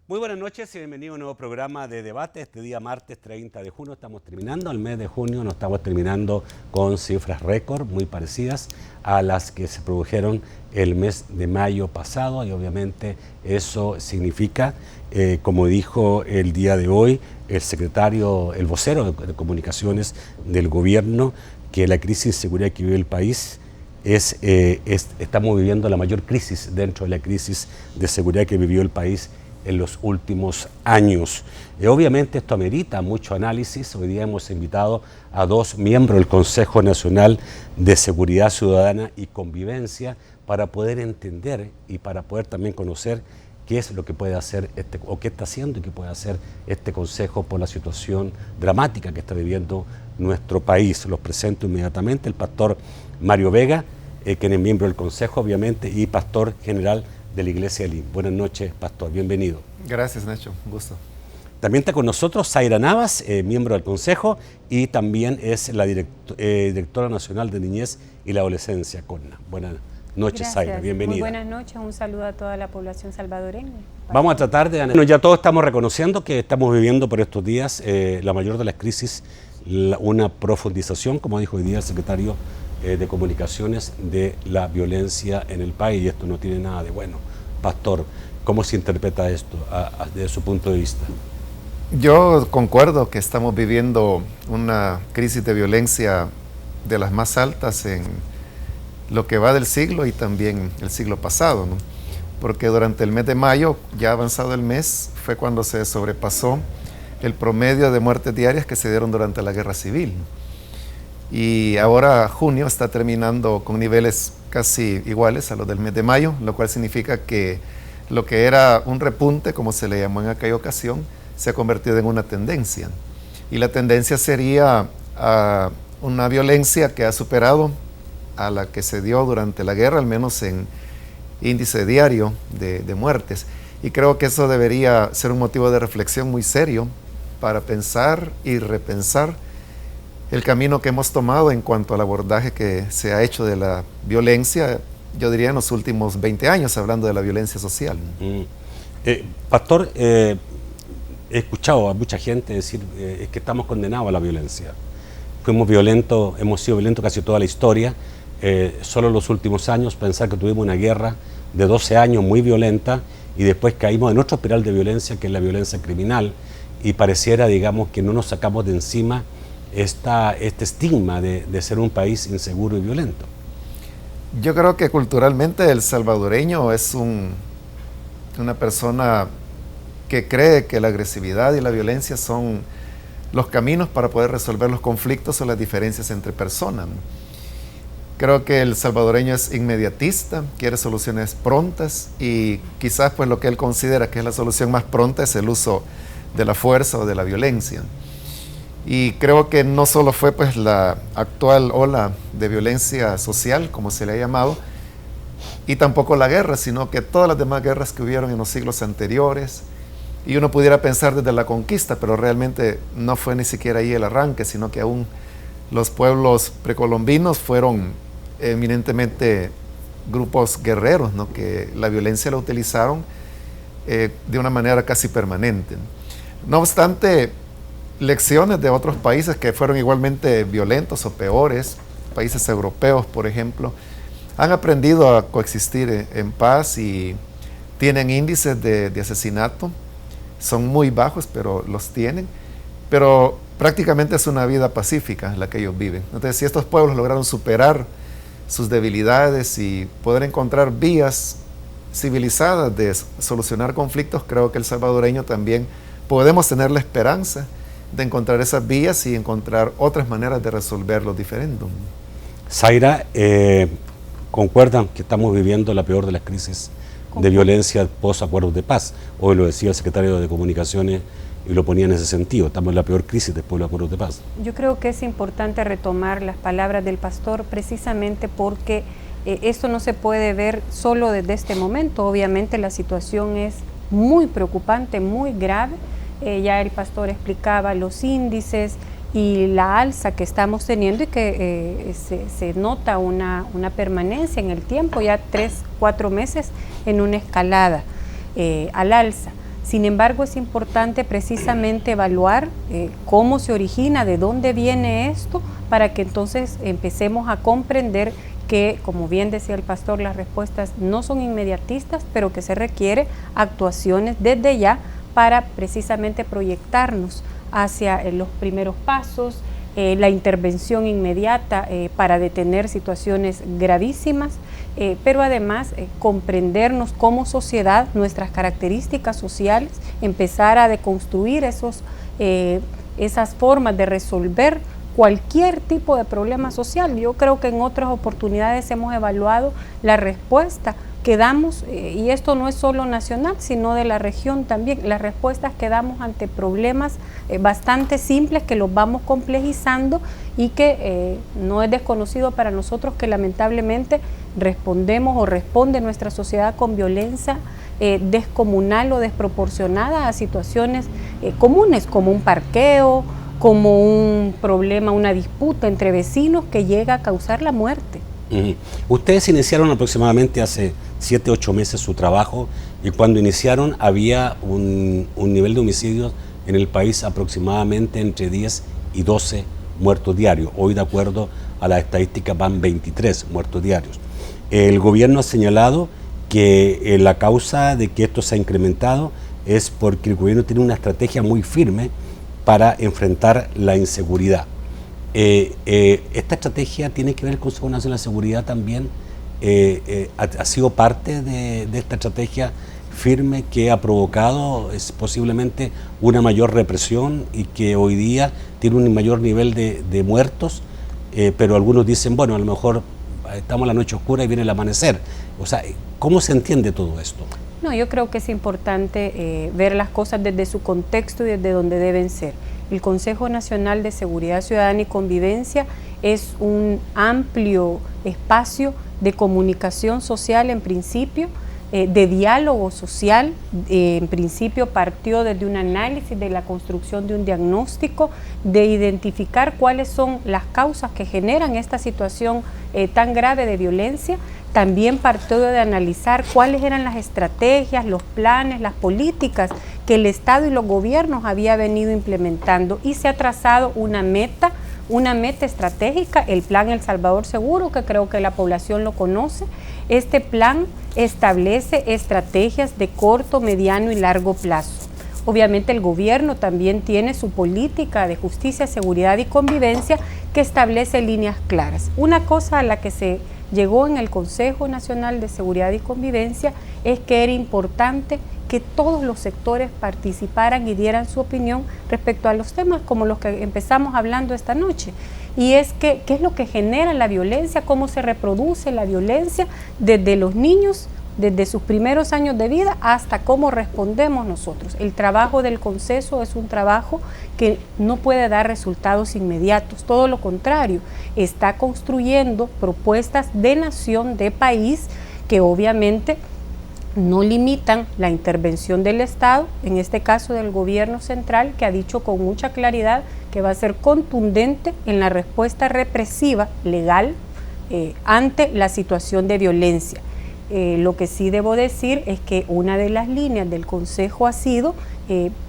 Muy buenas noches y bienvenido a un nuevo programa de debate. Este día martes 30 de junio estamos terminando el mes de junio, nos estamos terminando con cifras récord muy parecidas a las que se produjeron el mes de mayo pasado y obviamente eso significa, como dijo el día de hoy el secretario, el vocero de comunicaciones del gobierno, que la crisis de seguridad que vive el país estamos viviendo la mayor crisis dentro de la crisis de seguridad que vivió el país en los últimos años. Obviamente esto amerita mucho análisis. Hoy día hemos invitado a dos miembros del Consejo Nacional de Seguridad Ciudadana y Convivencia para poder entender y para poder también conocer qué es lo que puede hacer o qué está haciendo y qué puede hacer este Consejo por la situación dramática que está viviendo nuestro país. Los presento inmediatamente: el pastor Mario Vega, quien es miembro del Consejo, obviamente, y pastor general de la Iglesia de Lima. Buenas noches, pastor, bienvenido. Gracias, Nacho, un gusto. También está con nosotros Zaira Navas, miembro del Consejo, y también es la directora nacional de Niñez y la Adolescencia, CONNA. Buenas noches. Gracias. Zaira, bienvenida. Muy buenas noches, un saludo a toda la población salvadoreña. Vamos a tratar de... Bueno, ya todos estamos reconociendo que estamos viviendo por estos días la mayor de las crisis, una profundización, como dijo hoy día el secretario de Comunicaciones, de la violencia en el país, y esto no tiene nada de bueno. Pastor, ¿cómo se interpreta esto desde su punto de vista? Yo concuerdo que estamos viviendo una crisis de violencia de las más altas en lo que va del siglo y también el siglo pasado, ¿no? Porque durante el mes de mayo, ya avanzado el mes, fue cuando se sobrepasó el promedio de muertes diarias que se dieron durante la guerra civil. Y ahora junio está terminando con niveles casi iguales a los del mes de mayo, lo cual significa que lo que era un repunte, como se le llamó en aquella ocasión, se ha convertido en una tendencia. Y la tendencia sería a una violencia que ha superado a la que se dio durante la guerra, al menos en índice diario de muertes. Y creo que eso debería ser un motivo de reflexión muy serio para pensar y repensar el camino que hemos tomado en cuanto al abordaje que se ha hecho de la violencia, yo diría en los últimos 20 años, hablando de la violencia social. Pastor, he escuchado a mucha gente decir que estamos condenados a la violencia. Fuimos violentos, hemos sido violentos casi toda la historia, solo en los últimos años pensar que tuvimos una guerra de 12 años muy violenta y después caímos en otra espiral de violencia, que es la violencia criminal, y pareciera, digamos, que no nos sacamos de encima este estigma de ser un país inseguro y violento. Yo creo que culturalmente el salvadoreño es una persona que cree que la agresividad y la violencia son los caminos para poder resolver los conflictos o las diferencias entre personas. Creo que el salvadoreño es inmediatista, quiere soluciones prontas y quizás pues lo que él considera que es la solución más pronta es el uso de la fuerza o de la violencia. Y creo que no solo fue pues la actual ola de violencia social, como se le ha llamado, y tampoco la guerra, sino que todas las demás guerras que hubieron en los siglos anteriores. Y uno pudiera pensar desde la conquista, pero realmente no fue ni siquiera ahí el arranque, sino que aún los pueblos precolombinos fueron eminentemente grupos guerreros, ¿no? Que la violencia la utilizaron de una manera casi permanente. No obstante, lecciones de otros países que fueron igualmente violentos o peores, países europeos, por ejemplo, han aprendido a coexistir en paz y tienen índices de asesinato, son muy bajos, pero los tienen, pero prácticamente es una vida pacífica la que ellos viven. Entonces, si estos pueblos lograron superar sus debilidades y poder encontrar vías civilizadas de solucionar conflictos, creo que el salvadoreño también podemos tener la esperanza de encontrar esas vías y encontrar otras maneras de resolver los diferendos. Zaira, ¿concuerdan que estamos viviendo la peor de las crisis de violencia post acuerdos de paz? Hoy lo decía el secretario de Comunicaciones y lo ponía en ese sentido, estamos en la peor crisis después de los acuerdos de paz. Yo creo que es importante retomar las palabras del pastor precisamente porque esto no se puede ver solo desde este momento. Obviamente la situación es muy preocupante, muy grave. Ya el pastor explicaba los índices y la alza que estamos teniendo y que se nota una permanencia en el tiempo, ya 3-4 meses en una escalada al alza. Sin embargo, es importante precisamente evaluar cómo se origina, de dónde viene esto, para que entonces empecemos a comprender que, como bien decía el pastor, las respuestas no son inmediatistas, pero que se requiere actuaciones desde ya para precisamente proyectarnos hacia los primeros pasos, la intervención inmediata para detener situaciones gravísimas, pero además comprendernos como sociedad, nuestras características sociales, empezar a deconstruir esas formas de resolver cualquier tipo de problema social. Yo creo que en otras oportunidades hemos evaluado la respuesta que damos, y esto no es solo nacional, sino de la región también, las respuestas que damos ante problemas bastante simples que los vamos complejizando y que no es desconocido para nosotros que lamentablemente respondemos o responde nuestra sociedad con violencia descomunal o desproporcionada a situaciones comunes, como un parqueo, como un problema, una disputa entre vecinos que llega a causar la muerte. Ustedes iniciaron aproximadamente hace 7, 8 meses su trabajo, y cuando iniciaron había un nivel de homicidios en el país aproximadamente entre 10 y 12 muertos diarios. Hoy, de acuerdo a las estadísticas, van 23 muertos diarios. El gobierno ha señalado que la causa de que esto se ha incrementado es porque el gobierno tiene una estrategia muy firme para enfrentar la inseguridad. Esta estrategia tiene que ver con el Consejo Nacional de Seguridad también. Ha sido parte de esta estrategia firme que ha provocado posiblemente una mayor represión y que hoy día tiene un mayor nivel de muertos, pero algunos dicen, bueno, a lo mejor estamos en la noche oscura y viene el amanecer. O sea, ¿cómo se entiende todo esto? No, yo creo que es importante ver las cosas desde su contexto y desde donde deben ser. El Consejo Nacional de Seguridad Ciudadana y Convivencia es un amplio espacio de comunicación social en principio, de diálogo social. En principio partió desde un análisis de la construcción de un diagnóstico, de identificar cuáles son las causas que generan esta situación tan grave de violencia. También partió de analizar cuáles eran las estrategias, los planes, las políticas que el Estado y los gobiernos habían venido implementando, y se ha trazado una meta estratégica, el Plan El Salvador Seguro, que creo que la población lo conoce. Este plan establece estrategias de corto, mediano y largo plazo. Obviamente el gobierno también tiene su política de justicia, seguridad y convivencia que establece líneas claras. Una cosa a la que se llegó en el Consejo Nacional de Seguridad y Convivencia es que era importante que todos los sectores participaran y dieran su opinión respecto a los temas como los que empezamos hablando esta noche. Y es que, ¿qué es lo que genera la violencia? ¿Cómo se reproduce la violencia desde los niños, desde sus primeros años de vida hasta cómo respondemos nosotros? El trabajo del Consejo es un trabajo que no puede dar resultados inmediatos, todo lo contrario, está construyendo propuestas de nación, de país, que obviamente no limitan la intervención del Estado, en este caso del gobierno central, que ha dicho con mucha claridad que va a ser contundente en la respuesta represiva legal ante la situación de violencia. Lo que sí debo decir es que una de las líneas del Consejo ha sido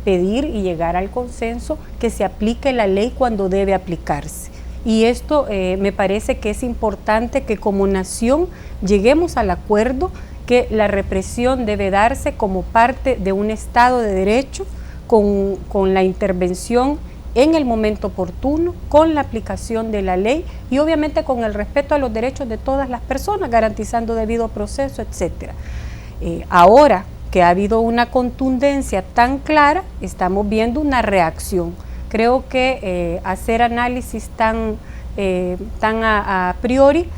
pedir y llegar al consenso que se aplique la ley cuando debe aplicarse. Y esto me parece que es importante que como nación lleguemos al acuerdo que la represión debe darse como parte de un Estado de Derecho, con la intervención en el momento oportuno, con la aplicación de la ley y obviamente con el respeto a los derechos de todas las personas, garantizando debido proceso, etc. Ahora que ha habido una contundencia tan clara, estamos viendo una reacción. Creo que hacer análisis tan a priori,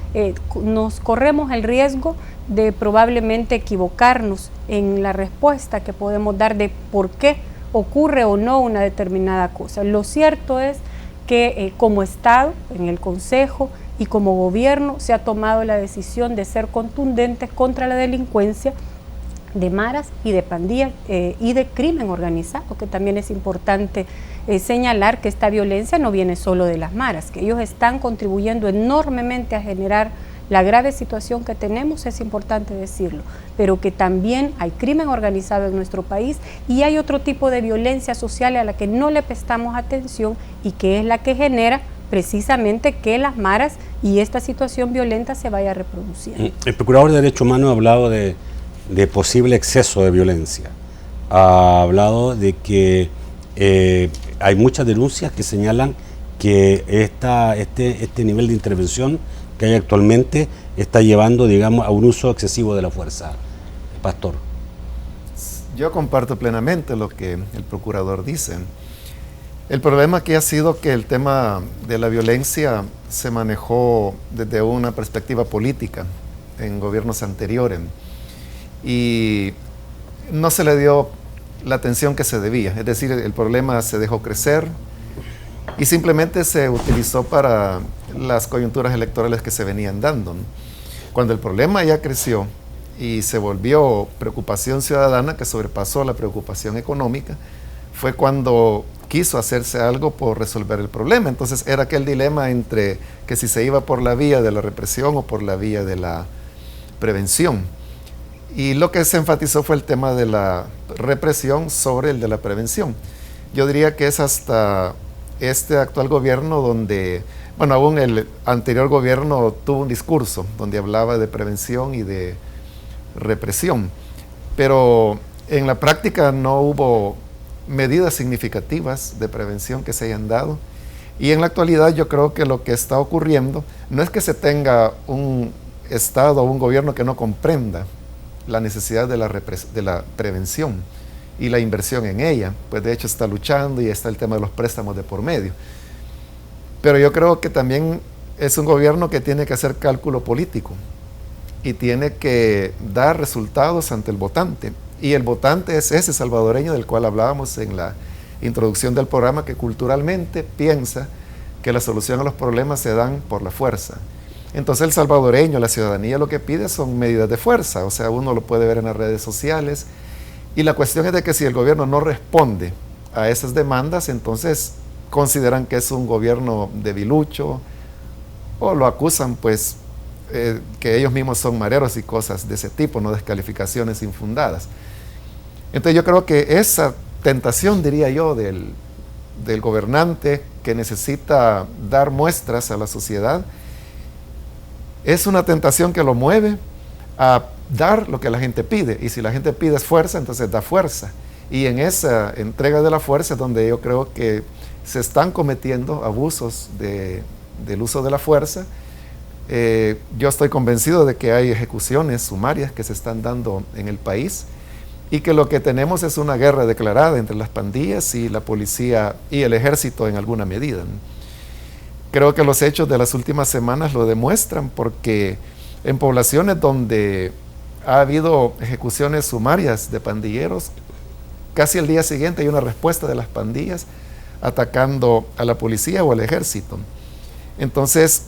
nos corremos el riesgo de probablemente equivocarnos en la respuesta que podemos dar de por qué ocurre o no una determinada cosa. Lo cierto es que como Estado, en el Consejo y como gobierno, se ha tomado la decisión de ser contundentes contra la delincuencia de maras y de pandillas y de crimen organizado, que también es importante señalar que esta violencia no viene solo de las maras, que ellos están contribuyendo enormemente a generar la grave situación que tenemos, es importante decirlo, pero que también hay crimen organizado en nuestro país y hay otro tipo de violencia social a la que no le prestamos atención y que es la que genera precisamente que las maras y esta situación violenta se vaya reproduciendo. El Procurador de Derechos Humanos ha hablado de posible exceso de violencia. Ha hablado de que hay muchas denuncias que señalan que este nivel de intervención que hay actualmente está llevando, digamos, a un uso excesivo de la fuerza. Pastor. Yo comparto plenamente lo que el procurador dice. El problema aquí ha sido que el tema de la violencia se manejó desde una perspectiva política en gobiernos anteriores y no se le dio la atención que se debía. Es decir, el problema se dejó crecer y simplemente se utilizó para las coyunturas electorales que se venían dando. Cuando el problema ya creció y se volvió preocupación ciudadana que sobrepasó la preocupación económica, fue cuando quiso hacerse algo por resolver el problema. Entonces era aquel dilema entre que si se iba por la vía de la represión o por la vía de la prevención. Y lo que se enfatizó fue el tema de la represión sobre el de la prevención. Yo diría que es hasta este actual gobierno donde, bueno, aún el anterior gobierno tuvo un discurso donde hablaba de prevención y de represión, pero en la práctica no hubo medidas significativas de prevención que se hayan dado. Y en la actualidad yo creo que lo que está ocurriendo no es que se tenga un Estado o un gobierno que no comprenda la necesidad de la prevención y la inversión en ella, pues de hecho está luchando y está el tema de los préstamos de por medio. Pero yo creo que también es un gobierno que tiene que hacer cálculo político y tiene que dar resultados ante el votante. Y el votante es ese salvadoreño del cual hablábamos en la introducción del programa, que culturalmente piensa que la solución a los problemas se dan por la fuerza. Entonces el salvadoreño, la ciudadanía, lo que pide son medidas de fuerza, o sea, uno lo puede ver en las redes sociales, y la cuestión es de que si el gobierno no responde a esas demandas, entonces consideran que es un gobierno debilucho, o lo acusan pues que ellos mismos son mareros y cosas de ese tipo, no descalificaciones infundadas. Entonces yo creo que esa tentación, diría yo, del gobernante que necesita dar muestras a la sociedad, es una tentación que lo mueve a dar lo que la gente pide. Y si la gente pide fuerza, entonces da fuerza. Y en esa entrega de la fuerza es donde yo creo que se están cometiendo abusos del uso de la fuerza. Yo estoy convencido de que hay ejecuciones sumarias que se están dando en el país y que lo que tenemos es una guerra declarada entre las pandillas y la policía y el ejército en alguna medida, ¿no? Creo que los hechos de las últimas semanas lo demuestran, porque en poblaciones donde ha habido ejecuciones sumarias de pandilleros, casi al día siguiente hay una respuesta de las pandillas atacando a la policía o al ejército. Entonces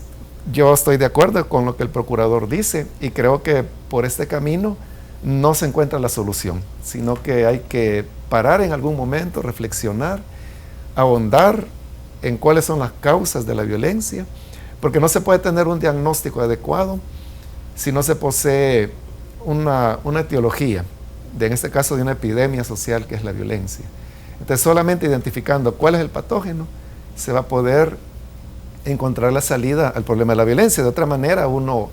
yo estoy de acuerdo con lo que el procurador dice y creo que por este camino no se encuentra la solución, sino que hay que parar en algún momento, reflexionar, ahondar en cuáles son las causas de la violencia, porque no se puede tener un diagnóstico adecuado si no se posee una etiología, en este caso de una epidemia social que es la violencia. Entonces solamente identificando cuál es el patógeno se va a poder encontrar la salida al problema de la violencia. De otra manera uno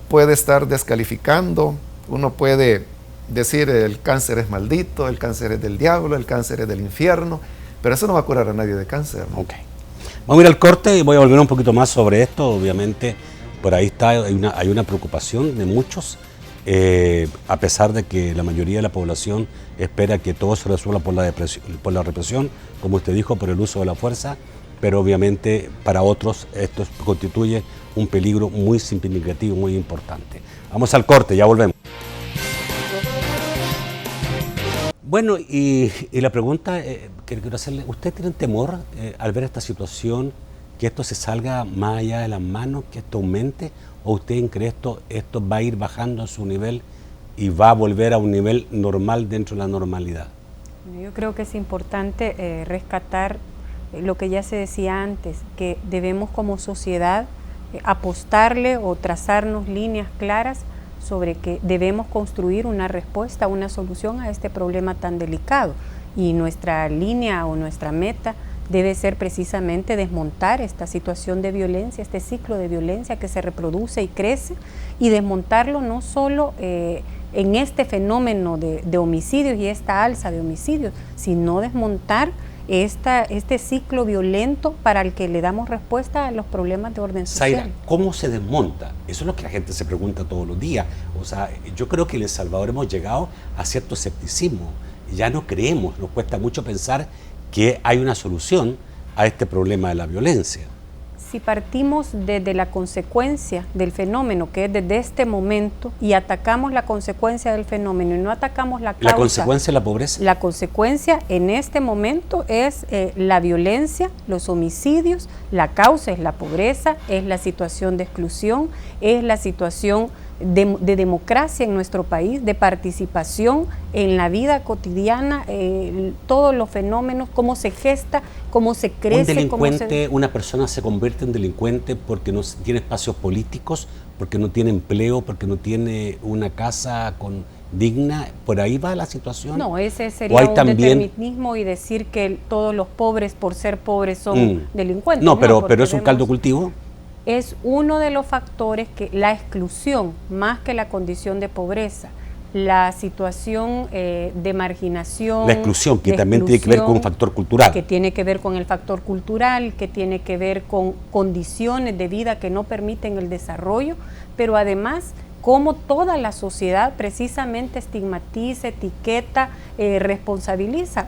puede estar descalificando, uno puede decir el cáncer es maldito, el cáncer es del diablo, el cáncer es del infierno, pero eso no va a curar a nadie de cáncer, ¿no? Ok. Vamos a ir al corte y voy a volver un poquito más sobre esto. Obviamente por ahí está, hay una preocupación de muchos, a pesar de que la mayoría de la población espera que todo se resuelva por la represión, como usted dijo, por el uso de la fuerza, pero obviamente para otros esto constituye un peligro muy significativo, muy importante. Vamos al corte, ya volvemos. Bueno, y la pregunta que quiero hacerle, ¿usted tiene temor al ver esta situación, que esto se salga más allá de las manos, que esto aumente? ¿O usted cree esto va a ir bajando a su nivel y va a volver a un nivel normal dentro de la normalidad? Yo creo que es importante rescatar lo que ya se decía antes, que debemos como sociedad apostarle o trazarnos líneas claras sobre que debemos construir una respuesta, una solución a este problema tan delicado. Y nuestra línea o nuestra meta debe ser precisamente desmontar esta situación de violencia, este ciclo de violencia que se reproduce y crece, y desmontarlo no solo en este fenómeno de homicidios y esta alza de homicidios, sino desmontar este ciclo violento para el que le damos respuesta a los problemas de orden social. Zaira, ¿cómo se desmonta? Eso es lo que la gente se pregunta todos los días. O sea, yo creo que en El Salvador hemos llegado a cierto escepticismo. Ya no creemos, nos cuesta mucho pensar que hay una solución a este problema de la violencia. Si partimos desde la consecuencia del fenómeno, que es desde este momento, y atacamos la consecuencia del fenómeno y no atacamos la causa. ¿La consecuencia es la pobreza? La consecuencia en este momento es la violencia, los homicidios, la causa es la pobreza, es la situación de exclusión, es la situación de democracia en nuestro país, de participación en la vida cotidiana, todos los fenómenos, cómo se gesta, cómo se crece. Un delincuente, una persona se convierte en delincuente porque no tiene espacios políticos, porque no tiene empleo, porque no tiene una casa digna. ¿Por ahí va la situación? No, ese sería un determinismo y decir que todos los pobres por ser pobres son delincuentes. No, pero es un caldo cultivo. Es uno de los factores que la exclusión, más que la condición de pobreza, la situación de marginación. La exclusión, que también tiene que ver con un factor cultural. Que tiene que ver con el factor cultural, que tiene que ver con condiciones de vida que no permiten el desarrollo, pero además cómo toda la sociedad precisamente estigmatiza, etiqueta, responsabiliza.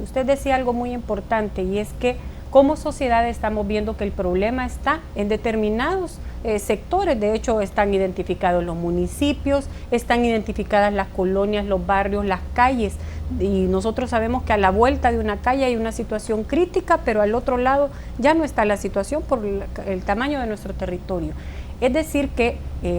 Usted decía algo muy importante y es que como sociedad estamos viendo que el problema está en determinados sectores. De hecho, están identificados los municipios, están identificadas las colonias, los barrios, las calles, y nosotros sabemos que a la vuelta de una calle hay una situación crítica, pero al otro lado ya no está la situación por el tamaño de nuestro territorio. Es decir que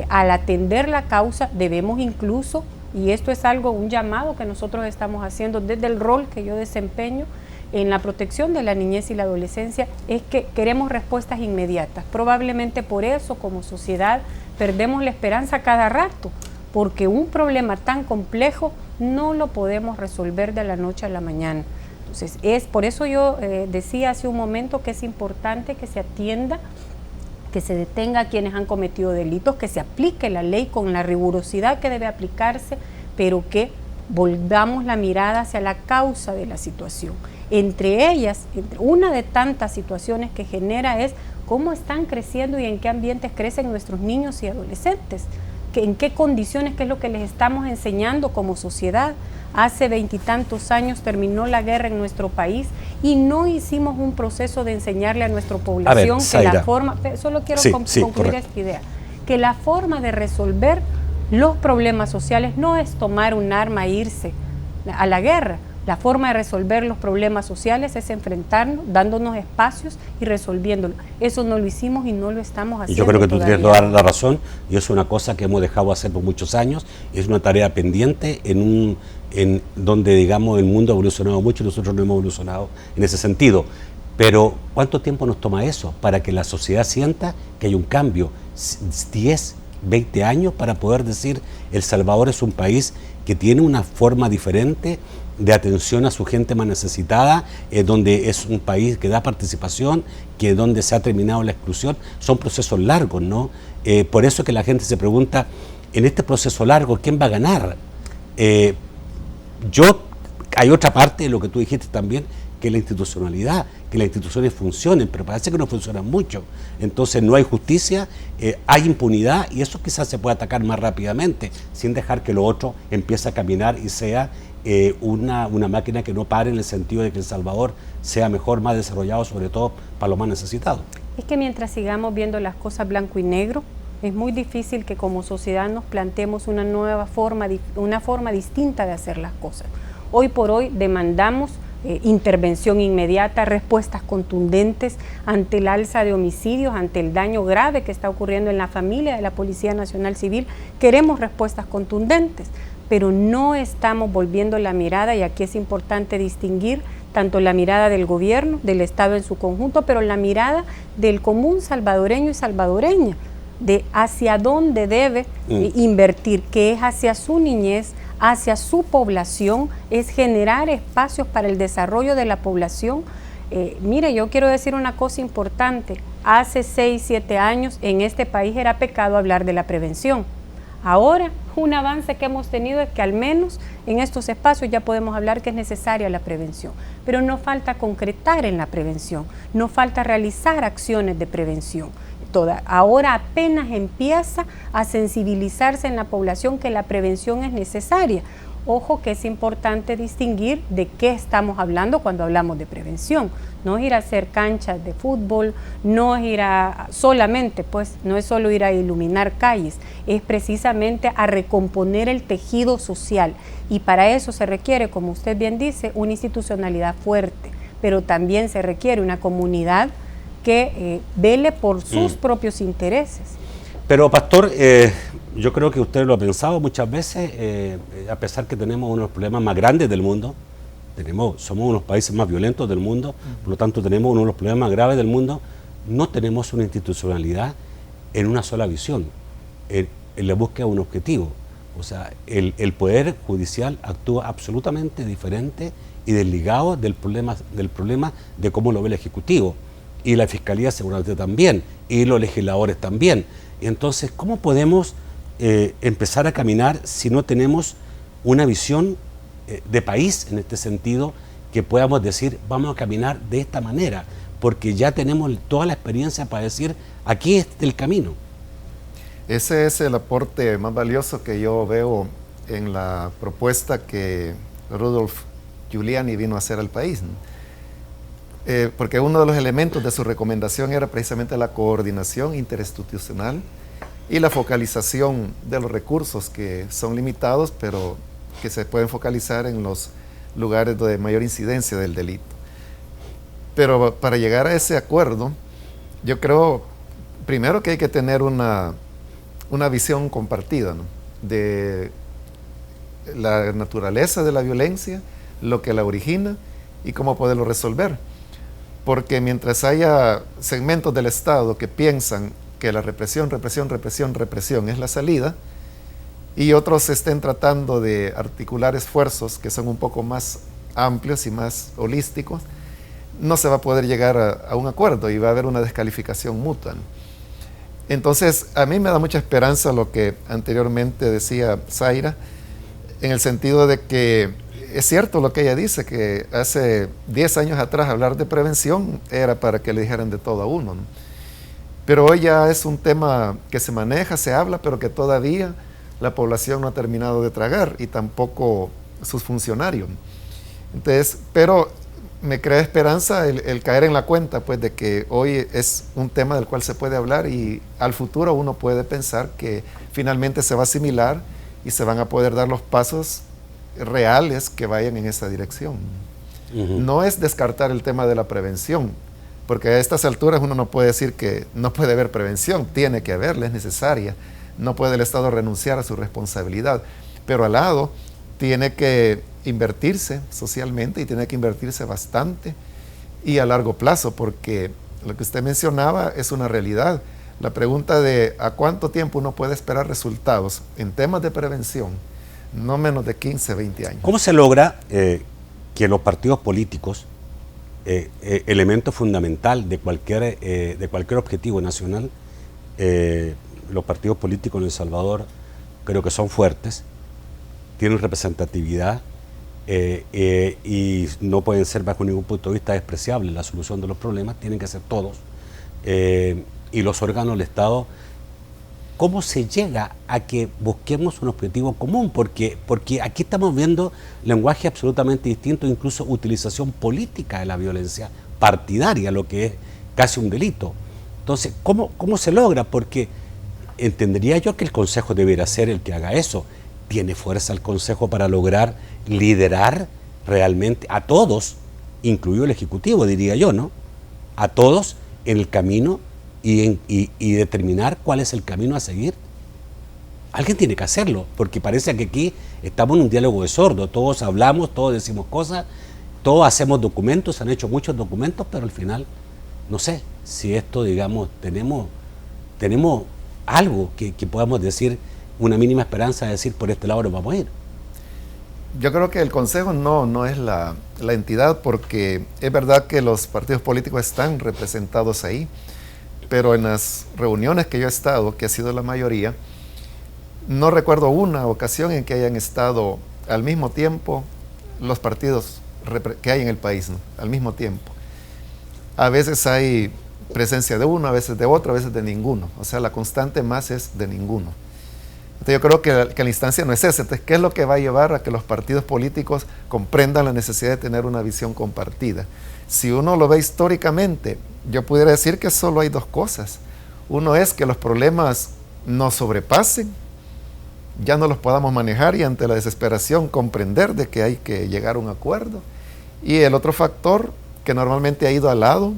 al atender la causa debemos incluso, y esto es un llamado que nosotros estamos haciendo desde el rol que yo desempeño en la protección de la niñez y la adolescencia, es que queremos respuestas inmediatas. Probablemente por eso como sociedad perdemos la esperanza cada rato, porque un problema tan complejo no lo podemos resolver de la noche a la mañana. Entonces, por eso yo decía hace un momento que es importante que se atienda, que se detenga a quienes han cometido delitos, que se aplique la ley con la rigurosidad que debe aplicarse, pero que volvamos la mirada hacia la causa de la situación. Entre ellas, una de tantas situaciones que genera es cómo están creciendo y en qué ambientes crecen nuestros niños y adolescentes, en qué condiciones, qué es lo que les estamos enseñando como sociedad. Hace 20 y tantos años terminó la guerra en nuestro país y no hicimos un proceso de enseñarle a nuestra población que la forma, solo quiero concluir esta idea, que la forma de resolver los problemas sociales no es tomar un arma e irse a la guerra. La forma de resolver los problemas sociales es enfrentarnos, dándonos espacios y resolviéndolo. Eso no lo hicimos y no lo estamos haciendo. Y yo creo que tú tienes toda la razón, y es una cosa que hemos dejado hacer por muchos años, es una tarea pendiente en donde, digamos, el mundo ha evolucionado mucho y nosotros no hemos evolucionado en ese sentido. Pero, ¿cuánto tiempo nos toma eso para que la sociedad sienta que hay un cambio? 10, 20 años para poder decir El Salvador es un país que tiene una forma diferente de atención a su gente más necesitada, donde es un país que da participación, que donde se ha terminado la exclusión. Son procesos largos, ¿no? Por eso que la gente se pregunta, en este proceso largo, ¿quién va a ganar? Hay otra parte de lo que tú dijiste también, que es la institucionalidad, que las instituciones funcionen, pero parece que no funcionan mucho. Entonces no hay justicia, hay impunidad, y eso quizás se puede atacar más rápidamente, sin dejar que lo otro empiece a caminar y sea una máquina que no pare, en el sentido de que El Salvador sea mejor, más desarrollado, sobre todo para los más necesitados. Es que mientras sigamos viendo las cosas blanco y negro, es muy difícil que como sociedad nos planteemos una nueva forma, una forma distinta de hacer las cosas. Hoy por hoy demandamos intervención inmediata, respuestas contundentes ante el alza de homicidios, ante el daño grave que está ocurriendo en la familia de la Policía Nacional Civil. Queremos respuestas contundentes, pero no estamos volviendo la mirada, y aquí es importante distinguir tanto la mirada del gobierno, del Estado en su conjunto, pero la mirada del común salvadoreño y salvadoreña, de hacia dónde debe invertir, que es hacia su niñez, hacia su población, es generar espacios para el desarrollo de la población. Mire, yo quiero decir una cosa importante. Hace 6, 7 años en este país era pecado hablar de la prevención. Ahora, un avance que hemos tenido es que al menos en estos espacios ya podemos hablar que es necesaria la prevención, pero no falta concretar en la prevención, no falta realizar acciones de prevención. Ahora apenas empieza a sensibilizarse en la población que la prevención es necesaria. Ojo que es importante distinguir de qué estamos hablando cuando hablamos de prevención. No es ir a hacer canchas de fútbol, no es ir a solamente, pues, no es solo ir a iluminar calles, es precisamente a recomponer el tejido social. Y para eso se requiere, como usted bien dice, una institucionalidad fuerte, pero también se requiere una comunidad que vele por sus propios intereses. Pero, pastor, yo creo que usted lo ha pensado muchas veces, a pesar que tenemos uno de los problemas más grandes del mundo, somos uno de los países más violentos del mundo, por lo tanto tenemos uno de los problemas más graves del mundo, no tenemos una institucionalidad en una sola visión, en la búsqueda de un objetivo. O sea, el Poder Judicial actúa absolutamente diferente y desligado del problema de cómo lo ve el Ejecutivo, y la Fiscalía seguramente también, y los legisladores también. Entonces, ¿cómo podemos empezar a caminar si no tenemos una visión de país en este sentido, que podamos decir, vamos a caminar de esta manera, porque ya tenemos toda la experiencia para decir, aquí es el camino? Ese es el aporte más valioso que yo veo en la propuesta que Rudolph Giuliani vino a hacer al país, ¿no? Porque uno de los elementos de su recomendación era precisamente la coordinación interinstitucional y la focalización de los recursos que son limitados, pero que se pueden focalizar en los lugares de mayor incidencia del delito. Pero para llegar a ese acuerdo, yo creo primero que hay que tener una visión compartida, ¿no?, de la naturaleza de la violencia, lo que la origina y cómo poderlo resolver. Porque mientras haya segmentos del Estado que piensan que la represión es la salida, y otros estén tratando de articular esfuerzos que son un poco más amplios y más holísticos, no se va a poder llegar a un acuerdo y va a haber una descalificación mutua, ¿no? Entonces, a mí me da mucha esperanza lo que anteriormente decía Zaira, en el sentido de que es cierto lo que ella dice, que hace 10 años atrás hablar de prevención era para que le dijeran de todo a uno, ¿no? Pero hoy ya es un tema que se maneja, se habla, pero que todavía la población no ha terminado de tragar, y tampoco sus funcionarios. Entonces, pero me crea esperanza el caer en la cuenta, pues, de que hoy es un tema del cual se puede hablar, y al futuro uno puede pensar que finalmente se va a asimilar y se van a poder dar los pasos reales que vayan en esa dirección. No es descartar el tema de la prevención, porque a estas alturas uno no puede decir que no puede haber prevención, tiene que haberla, es necesaria. No puede el Estado renunciar a su responsabilidad, pero al lado tiene que invertirse socialmente, y tiene que invertirse bastante y a largo plazo, porque lo que usted mencionaba es una realidad. La pregunta de a cuánto tiempo uno puede esperar resultados en temas de prevención, no menos de 15, 20 años. ¿Cómo se logra que los partidos políticos, elemento fundamental de cualquier objetivo nacional, los partidos políticos en El Salvador creo que son fuertes, tienen representatividad, y no pueden ser bajo ningún punto de vista despreciables la solución de los problemas, tienen que ser todos, y los órganos del Estado? ¿Cómo se llega a que busquemos un objetivo común? Porque aquí estamos viendo lenguaje absolutamente distinto, incluso utilización política de la violencia partidaria, lo que es casi un delito. Entonces, ¿cómo se logra? Porque entendería yo que el Consejo debería ser el que haga eso. ¿Tiene fuerza el Consejo para lograr liderar realmente a todos, incluido el Ejecutivo, diría yo, ¿no?, a todos en el camino y determinar cuál es el camino a seguir? Alguien tiene que hacerlo, porque parece que aquí estamos en un diálogo de sordos, todos hablamos, todos decimos cosas, todos hacemos documentos, se han hecho muchos documentos, pero al final, no sé si esto, digamos, tenemos algo que podamos decir, una mínima esperanza de decir por este lado nos vamos a ir. Yo creo que el Consejo no es la entidad, porque es verdad que los partidos políticos están representados ahí, pero en las reuniones que yo he estado, que ha sido la mayoría, no recuerdo una ocasión en que hayan estado al mismo tiempo los partidos que hay en el país, ¿no? Al mismo tiempo. A veces hay presencia de uno, a veces de otro, a veces de ninguno. O sea, la constante más es de ninguno. Entonces yo creo que la instancia no es esa. Entonces, ¿qué es lo que va a llevar a que los partidos políticos comprendan la necesidad de tener una visión compartida? Si uno lo ve históricamente, yo pudiera decir que solo hay dos cosas. Uno es que los problemas nos sobrepasen, ya no los podamos manejar y ante la desesperación comprender de que hay que llegar a un acuerdo. Y el otro factor que normalmente ha ido al lado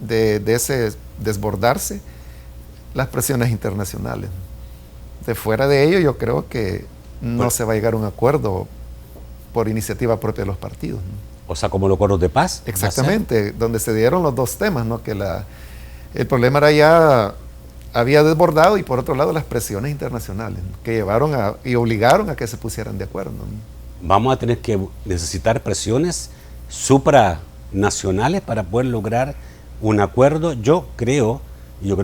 de ese desbordarse, las presiones internacionales. De fuera de ello, yo creo que no se va a llegar a un acuerdo por iniciativa propia de los partidos, ¿no? O sea, como los acuerdos de paz. Exactamente, donde se dieron los dos temas, ¿no? Que el problema era ya había desbordado, y por otro lado las presiones internacionales, ¿no? Que llevaron y obligaron a que se pusieran de acuerdo, ¿no? Vamos a tener que necesitar presiones supranacionales para poder lograr un acuerdo. Yo creo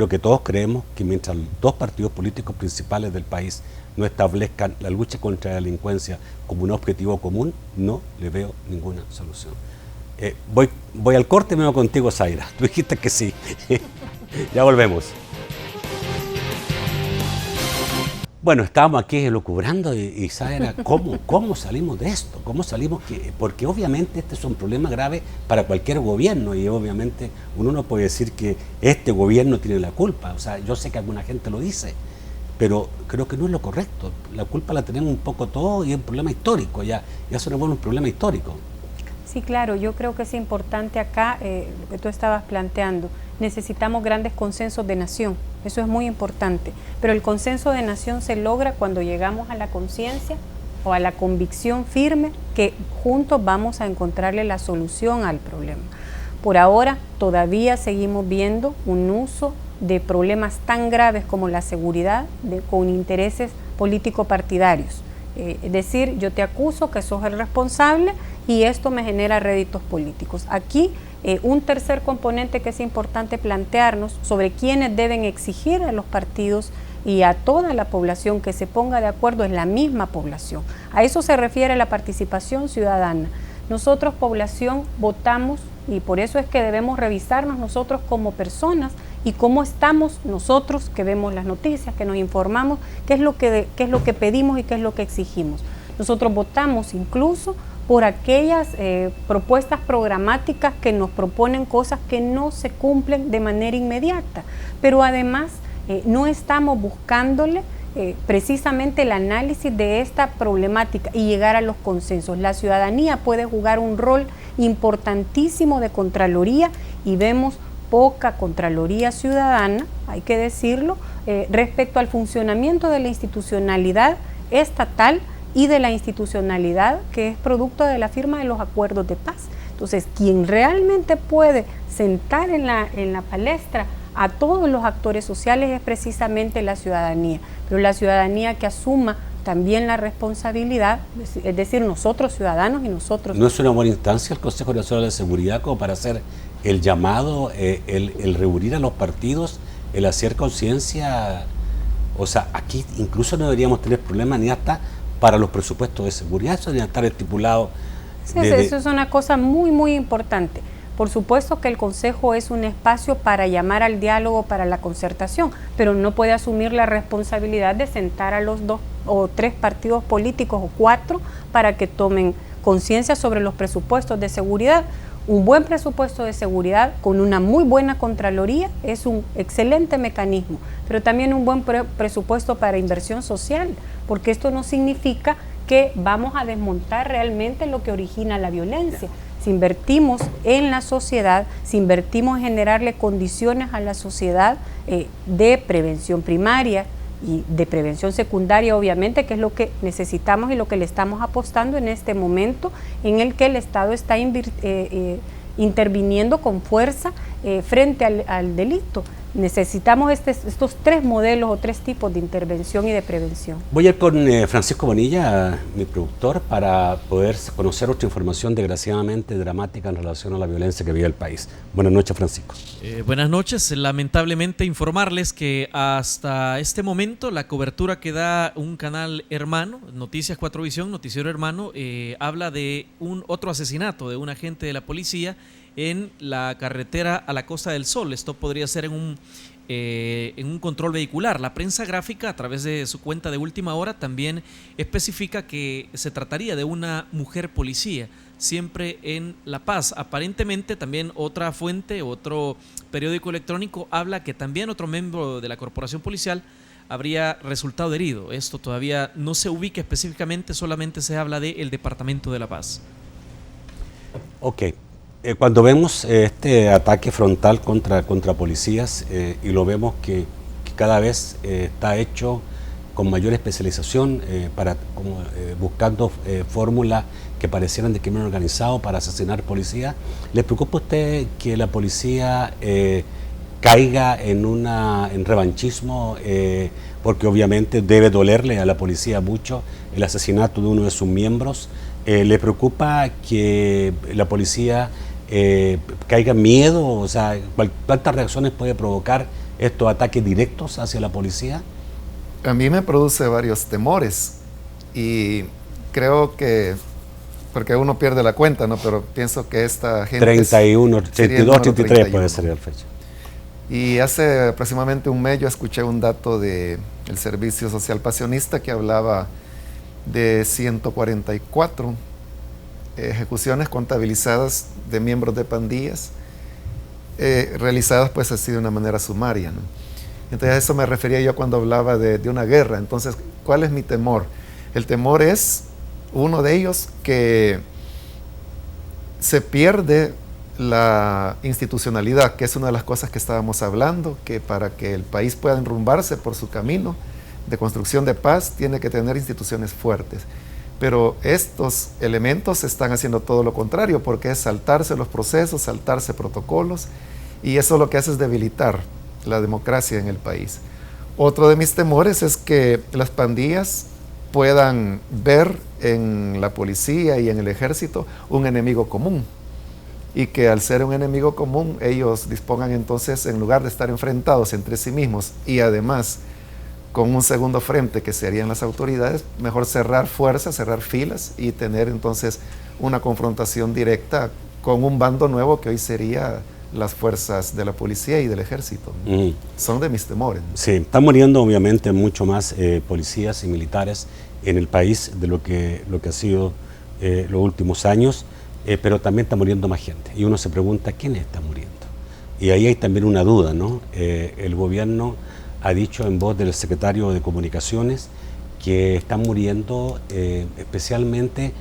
que todos creemos que mientras los dos partidos políticos principales del país no establezcan la lucha contra la delincuencia como un objetivo común, no le veo ninguna solución. Voy al corte y me voy contigo, Zaira. Tú dijiste que sí. Ya volvemos. Bueno, estábamos aquí elucubrando y Zaira, ¿cómo salimos de esto? ¿Cómo salimos? Porque obviamente este es un problema grave para cualquier gobierno, y obviamente uno no puede decir que este gobierno tiene la culpa. O sea, yo sé que alguna gente lo dice, pero creo que no es lo correcto. La culpa la tenemos un poco todos y es un problema histórico, ya se nos vuelve un problema histórico. Sí, claro, yo creo que es importante acá lo que tú estabas planteando. Necesitamos grandes consensos de nación, eso es muy importante, pero el consenso de nación se logra cuando llegamos a la conciencia o a la convicción firme que juntos vamos a encontrarle la solución al problema. Por ahora todavía seguimos viendo un uso de problemas tan graves como la seguridad con intereses político-partidarios. Es decir, yo te acuso que sos el responsable y esto me genera réditos políticos. Aquí un tercer componente que es importante plantearnos sobre quiénes deben exigir a los partidos y a toda la población que se ponga de acuerdo es la misma población. A eso se refiere la participación ciudadana. Nosotros, población, votamos, y por eso es que debemos revisarnos nosotros como personas y cómo estamos nosotros que vemos las noticias, que nos informamos, qué es lo que pedimos y qué es lo que exigimos. Nosotros votamos incluso por aquellas propuestas programáticas que nos proponen cosas que no se cumplen de manera inmediata, pero además no estamos buscándole precisamente el análisis de esta problemática y llegar a los consensos. La ciudadanía puede jugar un rol importantísimo de Contraloría y vemos poca Contraloría ciudadana, hay que decirlo, respecto al funcionamiento de la institucionalidad estatal y de la institucionalidad que es producto de la firma de los acuerdos de paz. Entonces, quien realmente puede sentar en la palestra a todos los actores sociales es precisamente la ciudadanía, pero la ciudadanía que asuma también la responsabilidad, es decir, nosotros ciudadanos y nosotros... ¿No es una buena instancia el Consejo Nacional de Seguridad como para hacer el llamado, el reunir a los partidos, el hacer conciencia? O sea, aquí incluso no deberíamos tener problemas ni hasta para los presupuestos de seguridad, eso debería estar estipulado. Sí, eso es una cosa muy, muy importante. Por supuesto que el Consejo es un espacio para llamar al diálogo, para la concertación, pero no puede asumir la responsabilidad de sentar a los 2 o 3 partidos políticos o 4 para que tomen conciencia sobre los presupuestos de seguridad. Un buen presupuesto de seguridad con una muy buena Contraloría es un excelente mecanismo, pero también un buen presupuesto para inversión social, porque esto no significa que vamos a desmontar realmente lo que origina la violencia. Si invertimos en la sociedad, si invertimos en generarle condiciones a la sociedad de prevención primaria, y de prevención secundaria, obviamente, que es lo que necesitamos y lo que le estamos apostando en este momento en el que el Estado está interviniendo con fuerza frente al delito. Necesitamos estos 3 modelos o 3 tipos de intervención y de prevención. Voy a ir con Francisco Bonilla, mi productor, para poder conocer otra información desgraciadamente dramática en relación a la violencia que vive el país. Buenas noches, Francisco. Buenas noches. Lamentablemente informarles que hasta este momento la cobertura que da un canal hermano, Noticias 4 Visión, noticiero hermano, habla de otro asesinato de un agente de la policía en la carretera a la Costa del Sol. Esto podría ser en un control vehicular. La prensa gráfica, a través de su cuenta de última hora, también especifica que se trataría de una mujer policía, siempre en La Paz. Aparentemente también otra fuente, otro periódico electrónico, habla que también otro miembro de la corporación policial habría resultado herido. Esto todavía no se ubica específicamente, solamente se habla del Departamento de La Paz. Ok. Cuando vemos este ataque frontal contra policías y lo vemos que cada vez está hecho con mayor especialización buscando fórmulas que parecieran de crimen organizado para asesinar policías, ¿le preocupa a usted que la policía caiga en revanchismo? Porque obviamente debe dolerle a la policía mucho el asesinato de uno de sus miembros. ¿Le preocupa que la policía caiga en miedo? O sea, ¿cuántas reacciones puede provocar estos ataques directos hacia la policía? A mí me produce varios temores y creo que, porque uno pierde la cuenta, ¿no? Pero pienso que esta gente... 31, 32, 33 puede ser el fecha. Y hace aproximadamente un mes yo escuché un dato del Servicio Social Pasionista que hablaba de 144 ejecuciones contabilizadas de miembros de pandillas, realizadas pues así de una manera sumaria, ¿no? Entonces a eso me refería yo cuando hablaba de una guerra. Entonces, ¿cuál es mi temor? El temor es, uno de ellos, que se pierde la institucionalidad, que es una de las cosas que estábamos hablando, que para que el país pueda enrumbarse por su camino de construcción de paz, tiene que tener instituciones fuertes. Pero estos elementos están haciendo todo lo contrario, porque es saltarse los procesos, saltarse protocolos, y eso lo que hace es debilitar la democracia en el país. Otro de mis temores es que las pandillas puedan ver en la policía y en el ejército un enemigo común, y que al ser un enemigo común ellos dispongan entonces, en lugar de estar enfrentados entre sí mismos y además con un segundo frente que serían las autoridades, mejor cerrar fuerzas, cerrar filas y tener entonces una confrontación directa con un bando nuevo que hoy sería las fuerzas de la policía y del ejército. Son de mis temores. Sí, están muriendo obviamente mucho más policías y militares en el país de lo que ha sido los últimos años, pero también está muriendo más gente. Y uno se pregunta, ¿quién está muriendo? Y ahí hay también una duda, ¿no? El gobierno ha dicho en voz del secretario de Comunicaciones que están muriendo especialmente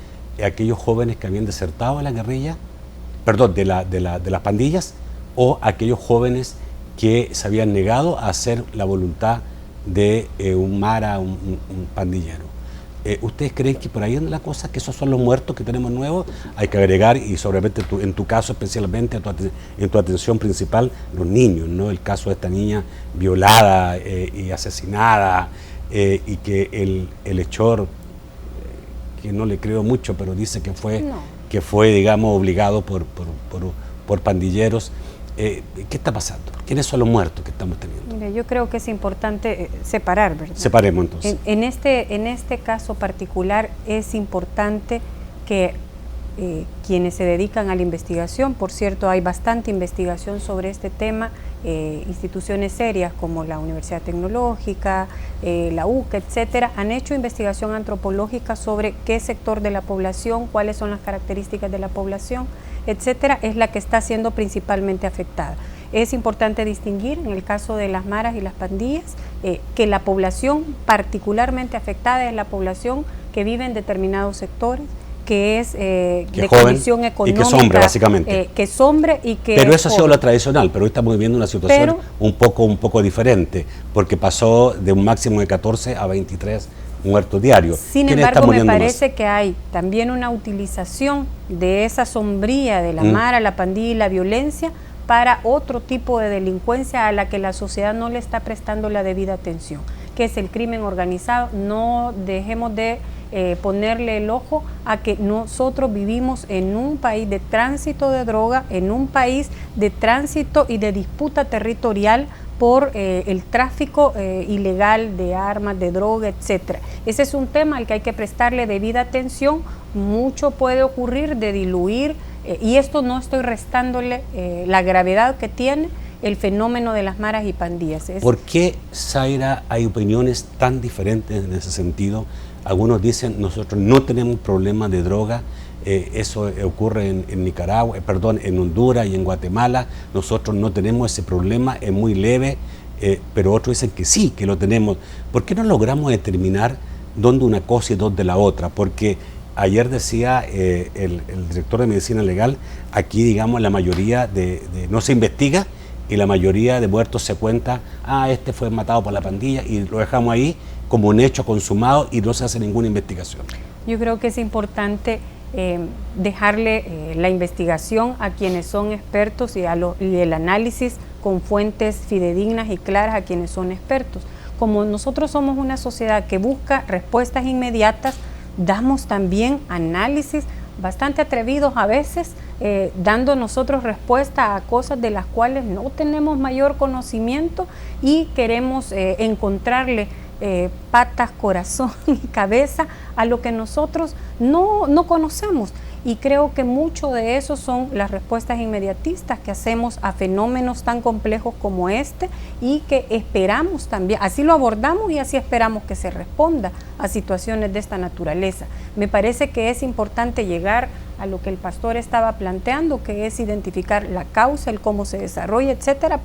aquellos jóvenes que habían desertado de la guerrilla, perdón, de las pandillas, o aquellos jóvenes que se habían negado a hacer la voluntad de un mara, un pandillero. ¿Ustedes creen que por ahí anda la cosa, que esos son los muertos que tenemos nuevos? Hay que agregar, y sobremente en tu caso especialmente, en tu atención principal, los niños, ¿no? El caso de esta niña violada y asesinada, y que el hechor, que no le creo mucho, pero dice que fue digamos, obligado por pandilleros. ¿Qué está pasando? ¿Quiénes son los muertos que estamos teniendo? Mira, yo creo que es importante separar, ¿verdad? Separemos entonces. En este caso particular es importante que quienes se dedican a la investigación, por cierto, hay bastante investigación sobre este tema, instituciones serias como la Universidad Tecnológica, la UCA, etcétera, han hecho investigación antropológica sobre qué sector de la población, cuáles son las características de la población, etcétera, es la que está siendo principalmente afectada. Es importante distinguir, en el caso de las maras y las pandillas, que la población particularmente afectada es la población que vive en determinados sectores, que es que de joven condición económica. Y que es hombre, básicamente. Que es hombre y que Pero es eso ha sido joven. lo tradicional, pero hoy estamos viviendo una situación un poco diferente, porque pasó de un máximo de 14 a 23 muertos diarios. Sin embargo, me parece que hay también una utilización de esa sombría de la mara, la pandilla y la violencia para otro tipo de delincuencia a la que la sociedad no le está prestando la debida atención, que es el crimen organizado. No dejemos de ponerle el ojo a que nosotros vivimos en un país de tránsito de droga, en un país de tránsito y de disputa territorial por el tráfico ilegal de armas, de droga, etcétera. Ese es un tema al que hay que prestarle debida atención. Mucho puede ocurrir de diluir, y esto no estoy restándole la gravedad que tiene el fenómeno de las maras y pandillas. ¿Por qué, Zaira, hay opiniones tan diferentes en ese sentido? Algunos dicen, nosotros no tenemos problema de droga, eso ocurre en Nicaragua, en Honduras y en Guatemala, nosotros no tenemos ese problema, es muy leve, pero otros dicen que sí, que lo tenemos. ¿Por qué no logramos determinar dónde una cosa y dónde la otra? Porque ayer decía el director de Medicina Legal, aquí digamos la mayoría no se investiga y la mayoría de muertos se cuenta, este fue matado por la pandilla, y lo dejamos ahí como un hecho consumado y no se hace ninguna investigación. Yo creo que es importante dejarle la investigación a quienes son expertos y el análisis con fuentes fidedignas y claras a quienes son expertos. Como nosotros somos una sociedad que busca respuestas inmediatas, damos también análisis bastante atrevidos a veces, dando nosotros respuesta a cosas de las cuales no tenemos mayor conocimiento y queremos encontrarle patas, corazón y cabeza a lo que nosotros no conocemos. Y creo que mucho de eso son las respuestas inmediatistas que hacemos a fenómenos tan complejos como este, y que esperamos también, así lo abordamos y así esperamos que se responda a situaciones de esta naturaleza. Me parece que es importante llegar a lo que el pastor estaba planteando, que es identificar la causa, el cómo se desarrolla, etcétera,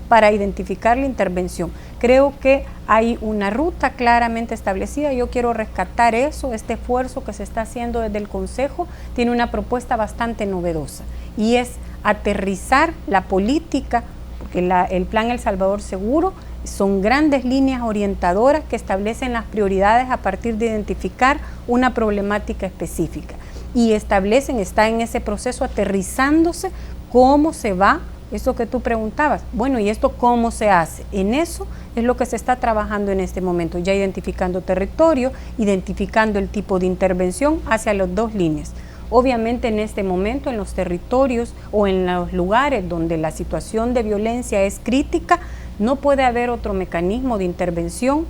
para identificar la intervención. Creo que hay una ruta claramente establecida. Yo quiero rescatar eso, este esfuerzo que se está haciendo desde el Consejo tiene una propuesta bastante novedosa, y es aterrizar la política, porque el Plan El Salvador Seguro son grandes líneas orientadoras que establecen las prioridades a partir de identificar una problemática específica, y está en ese proceso aterrizándose cómo se va, eso que tú preguntabas, bueno, ¿y esto cómo se hace? En eso es lo que se está trabajando en este momento, ya identificando territorio, identificando el tipo de intervención hacia las dos líneas. Obviamente en este momento en los territorios o en los lugares donde la situación de violencia es crítica, no puede haber otro mecanismo de intervención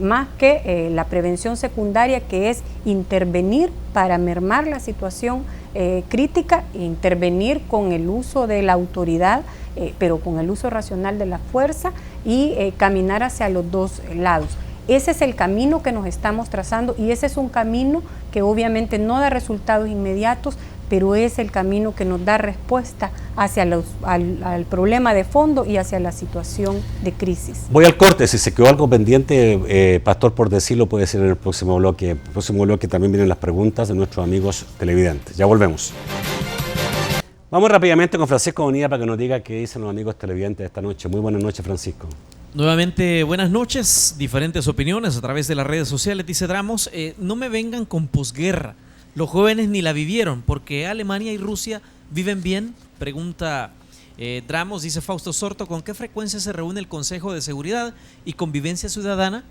más que la prevención secundaria, que es intervenir para mermar la situación crítica, intervenir con el uso de la autoridad, pero con el uso racional de la fuerza, y caminar hacia los dos lados. Ese es el camino que nos estamos trazando, y ese es un camino que obviamente no da resultados inmediatos, pero es el camino que nos da respuesta hacia al problema de fondo y hacia la situación de crisis. Voy al corte, si se quedó algo pendiente, Pastor, por decirlo, puede ser en el próximo bloque. En el próximo bloque también vienen las preguntas de nuestros amigos televidentes. Ya volvemos. Vamos rápidamente con Francisco Bonilla para que nos diga qué dicen los amigos televidentes esta noche. Muy buenas noches, Francisco. Nuevamente, buenas noches. Diferentes opiniones a través de las redes sociales. Dice Dramos, no me vengan con posguerra. Los jóvenes ni la vivieron, porque Alemania y Rusia viven bien. Pregunta Dramos, dice Fausto Sorto, ¿con qué frecuencia se reúne el Consejo de Seguridad y Convivencia Ciudadana?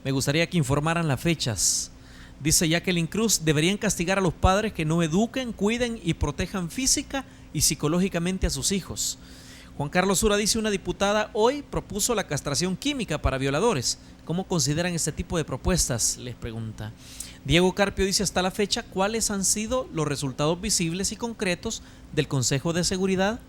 Me gustaría que informaran las fechas. Dice Jacqueline Cruz, deberían castigar a los padres que no eduquen, cuiden y protejan física y psicológicamente a sus hijos. Juan Carlos Sura dice, una diputada hoy propuso la castración química para violadores. ¿Cómo consideran este tipo de propuestas?, les pregunta. Diego Carpio dice, hasta la fecha, ¿cuáles han sido los resultados visibles y concretos del Consejo de Seguridad?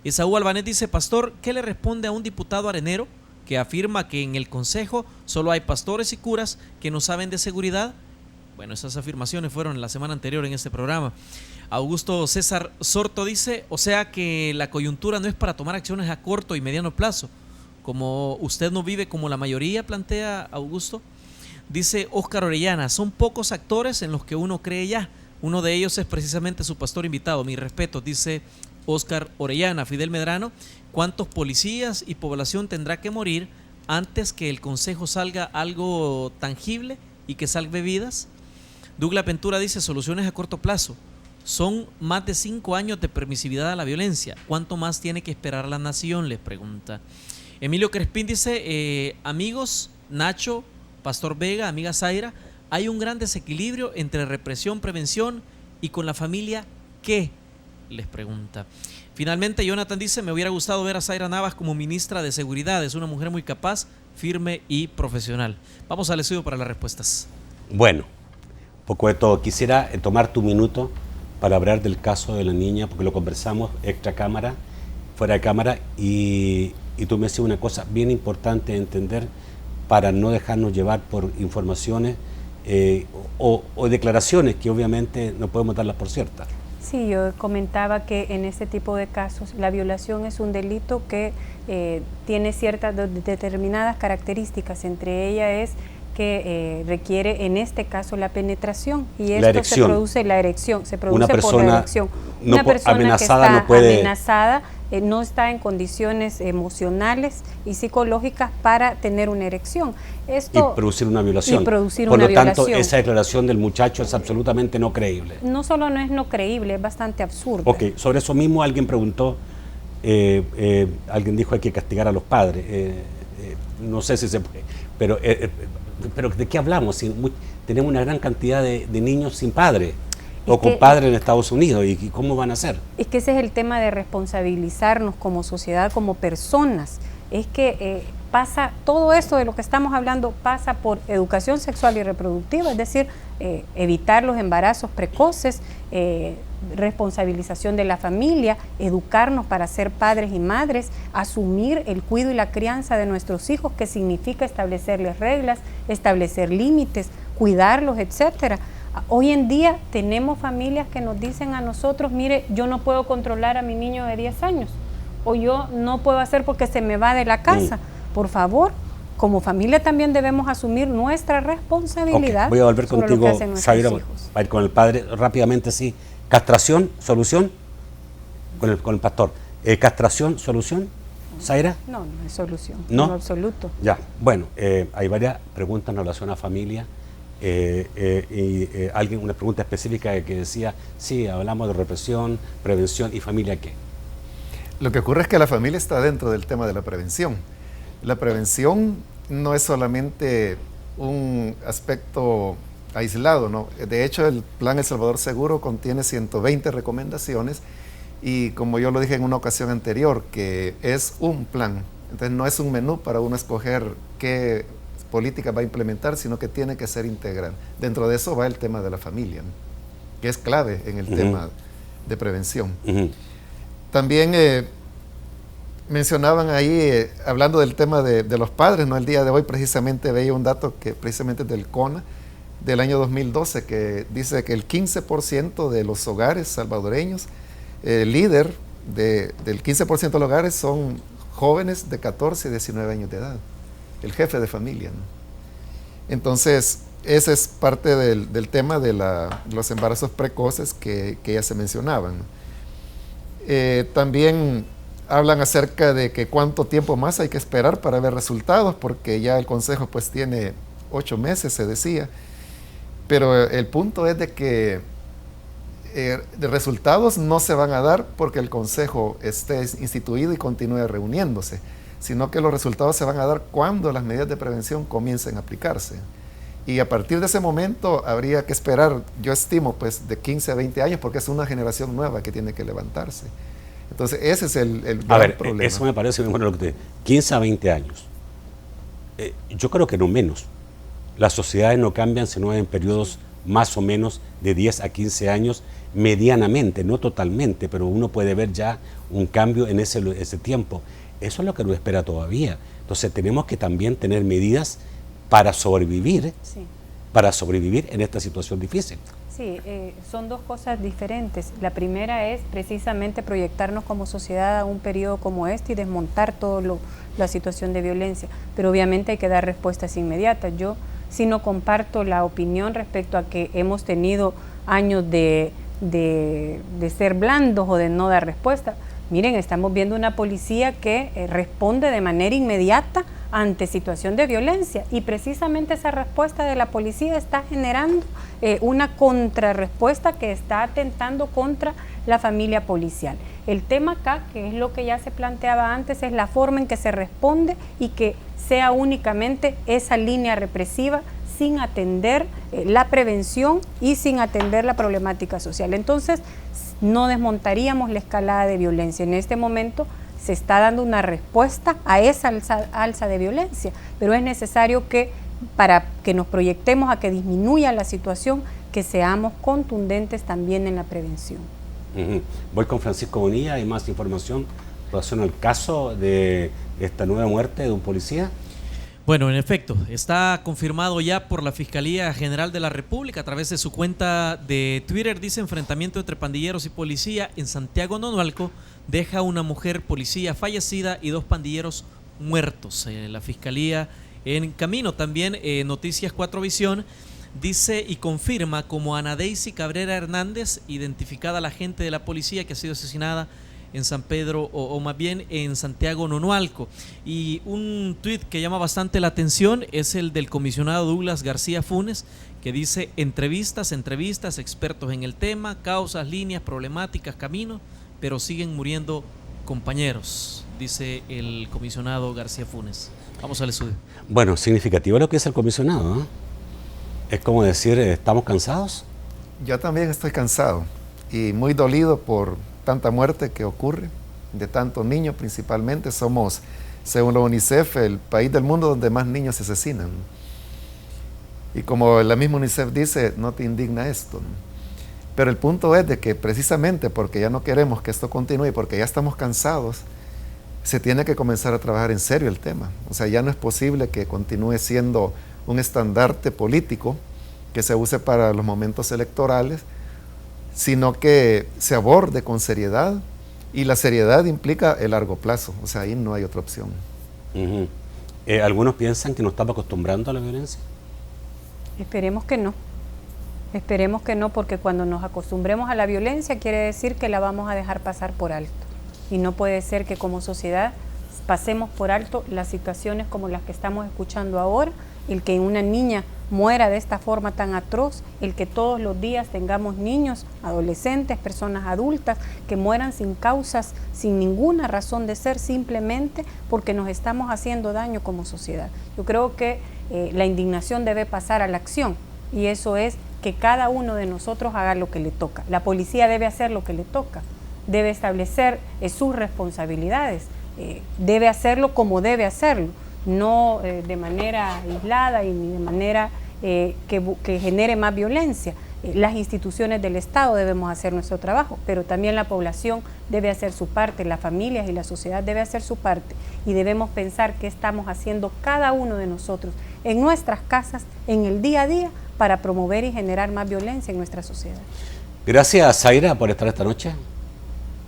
Esaú Albanés dice, pastor, ¿qué le responde a un diputado arenero que afirma que en el Consejo solo hay pastores y curas que no saben de seguridad? Bueno, esas afirmaciones fueron la semana anterior en este programa. Augusto César Sorto dice, o sea que la coyuntura no es para tomar acciones a corto y mediano plazo, como usted no vive como la mayoría, plantea Augusto. Dice Óscar Orellana, son pocos actores en los que uno cree ya, Uno de ellos es precisamente su pastor invitado. Mi respeto, dice Oscar Orellana. Fidel Medrano, ¿cuántos policías y población tendrá que morir antes que el Consejo salga algo tangible y que salve vidas? Douglas Ventura dice, soluciones a corto plazo. Son más de 5 años de permisividad a la violencia. ¿Cuánto más tiene que esperar la nación?, les pregunta. Emilio Crespín dice, amigos, Nacho, Pastor Vega, amiga Zaira, hay un gran desequilibrio entre represión, prevención y con la familia, ¿qué?, les pregunta. Finalmente, Jonathan dice, me hubiera gustado ver a Zaira Navas como ministra de Seguridad. Es una mujer muy capaz, firme y profesional. Vamos al estudio para las respuestas. Bueno, poco de todo. Quisiera tomar tu minuto para hablar del caso de la niña, porque lo conversamos extra cámara, fuera de cámara, y tú me decías una cosa bien importante de entender para no dejarnos llevar por informaciones o declaraciones que obviamente no podemos darlas por ciertas. Sí, yo comentaba que en este tipo de casos la violación es un delito que tiene ciertas determinadas características, entre ellas es que requiere en este caso la penetración y esto se produce la erección, se produce por la erección. Una persona amenazada que está no puede... amenazada no está en condiciones emocionales y psicológicas para tener una erección. Esto, y producir una violación. Por lo tanto, esa declaración del muchacho es absolutamente no creíble. No solo no es no creíble, es bastante absurda. Ok, sobre eso mismo alguien preguntó, alguien dijo hay que castigar a los padres. No sé si se puede, pero ¿de qué hablamos? Si tenemos una gran cantidad de niños sin padre o con padre en Estados Unidos, ¿y cómo van a hacer? Es que ese es el tema de responsabilizarnos como sociedad, como personas. Es que pasa, todo esto de lo que estamos hablando pasa por educación sexual y reproductiva, es decir, evitar los embarazos precoces, responsabilización de la familia, educarnos para ser padres y madres, asumir el cuidado y la crianza de nuestros hijos, que significa establecerles reglas, establecer límites, cuidarlos, etcétera. Hoy en día tenemos familias que nos dicen a nosotros, mire, yo no puedo controlar a mi niño de 10 años, o yo no puedo hacer porque se me va de la casa. Por favor, como familia también debemos asumir nuestra responsabilidad. Okay. Voy a volver contigo, Zaira, para ir con el padre rápidamente, sí. ¿Castración, solución? Con el pastor. ¿Castración, solución, Zaira? No, no es solución, ¿No? en absoluto. Ya, bueno, hay varias preguntas en relación a familia. Alguien, una pregunta específica que decía, sí, hablamos de represión, prevención y familia, ¿qué? Lo que ocurre es que la familia está dentro del tema de la prevención. La prevención no es solamente un aspecto aislado, ¿no? De hecho, el Plan El Salvador Seguro contiene 120 recomendaciones y, como yo lo dije en una ocasión anterior, que es un plan. Entonces no es un menú para uno escoger qué política va a implementar, sino que tiene que ser integral. Dentro de eso va el tema de la familia, ¿no?, que es clave en el tema de prevención. También mencionaban ahí, hablando del tema de los padres, ¿no? El día de hoy precisamente veía un dato que precisamente del CONA del año 2012, que dice que el 15% de los hogares salvadoreños, el líder del 15% de los hogares son jóvenes de 14 y 19 años de edad, el jefe de familia, ¿no? Entonces, ese es parte del tema de los embarazos precoces que ya se mencionaban, ¿no? También hablan acerca de que cuánto tiempo más hay que esperar para ver resultados, porque ya el Consejo pues tiene 8 meses, se decía, pero el punto es de que de resultados no se van a dar porque el Consejo esté instituido y continúe reuniéndose, sino que los resultados se van a dar cuando las medidas de prevención comiencen a aplicarse. Y a partir de ese momento habría que esperar, yo estimo, pues de 15 a 20 años, porque es una generación nueva que tiene que levantarse. Entonces ese es el gran problema. Eso me parece muy bueno lo que te digo. 15 a 20 años. Yo creo que no menos. Las sociedades no cambian sino en periodos más o menos de 10 a 15 años, medianamente, no totalmente, pero uno puede ver ya un cambio en ese tiempo. Eso es lo que nos espera todavía. Entonces tenemos que también tener medidas para sobrevivir, en esta situación difícil. Sí, son dos cosas diferentes. La primera es precisamente proyectarnos como sociedad a un periodo como este y desmontar toda la situación de violencia, pero obviamente hay que dar respuestas inmediatas. Yo sí no comparto la opinión respecto a que hemos tenido años de ser blandos o de no dar respuesta. Miren, estamos viendo una policía que responde de manera inmediata ante situación de violencia, y precisamente esa respuesta de la policía está generando una contrarrespuesta que está atentando contra la familia policial. El tema acá, que es lo que ya se planteaba antes, es la forma en que se responde y que sea únicamente esa línea represiva sin atender la prevención y sin atender la problemática social. Entonces, no desmontaríamos la escalada de violencia. En este momento se está dando una respuesta a esa alza de violencia, pero es necesario que, para que nos proyectemos a que disminuya la situación, que seamos contundentes también en la prevención. Voy con Francisco Bonilla. ¿Hay más información en relación al caso de esta nueva muerte de un policía? Bueno, en efecto, está confirmado ya por la Fiscalía General de la República a través de su cuenta de Twitter. Dice: enfrentamiento entre pandilleros y policía en Santiago Nonualco deja una mujer policía fallecida y 2 pandilleros muertos. La Fiscalía en camino. También Noticias 4 Visión dice y confirma como Ana Daisy Cabrera Hernández, identificada la agente de la policía que ha sido asesinada en San Pedro, o más bien en Santiago Nonualco. Y un tuit que llama bastante la atención es el del comisionado Douglas García Funes, que dice: entrevistas, expertos en el tema, causas, líneas, problemáticas, caminos, pero siguen muriendo compañeros, dice el comisionado García Funes. Vamos al estudio. Bueno, significativo lo que dice el comisionado, ¿no? Es como decir, ¿estamos cansados? Yo también estoy cansado y muy dolido por tanta muerte que ocurre, de tantos niños principalmente. Somos, según la UNICEF, el país del mundo donde más niños se asesinan. Y como la misma UNICEF dice, no te indigna esto, ¿no? Pero el punto es de que precisamente porque ya no queremos que esto continúe, porque ya estamos cansados, se tiene que comenzar a trabajar en serio el tema. O sea, ya no es posible que continúe siendo un estandarte político que se use para los momentos electorales, sino que se aborde con seriedad, y la seriedad implica el largo plazo. O sea, ahí no hay otra opción. Algunos piensan que nos estamos acostumbrando a la violencia. Esperemos que no. Esperemos que no, porque cuando nos acostumbremos a la violencia quiere decir que la vamos a dejar pasar por alto. Y no puede ser que como sociedad pasemos por alto las situaciones como las que estamos escuchando ahora, el que una niña muera de esta forma tan atroz, el que todos los días tengamos niños, adolescentes, personas adultas que mueran sin causas, sin ninguna razón de ser, simplemente porque nos estamos haciendo daño como sociedad. Yo creo que la indignación debe pasar a la acción, y eso es que cada uno de nosotros haga lo que le toca. La policía debe hacer lo que le toca, debe establecer sus responsabilidades, debe hacerlo como debe hacerlo, no de manera aislada y ni de manera que genere más violencia. Las instituciones del Estado debemos hacer nuestro trabajo, pero también la población debe hacer su parte, las familias y la sociedad debe hacer su parte, y debemos pensar qué estamos haciendo cada uno de nosotros en nuestras casas, en el día a día, para promover y generar más violencia en nuestra sociedad. Gracias, Zaira, por estar esta noche.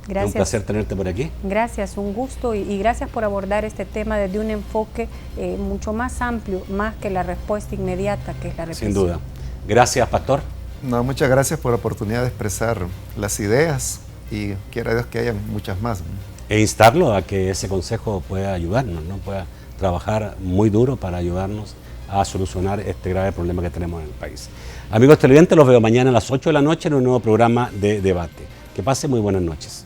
Gracias. Es un placer tenerte por aquí. Gracias, un gusto, y gracias por abordar este tema desde un enfoque mucho más amplio, más que la respuesta inmediata que es la represión. Sin duda. Gracias, Pastor. No, muchas gracias por la oportunidad de expresar las ideas, y quiera Dios que hayan muchas más. E instarlo a que ese consejo pueda ayudarnos, ¿no? Pueda trabajar muy duro para ayudarnos a solucionar este grave problema que tenemos en el país. Amigos televidentes, los veo mañana a las 8 de la noche en un nuevo programa de debate. Que pasen muy buenas noches.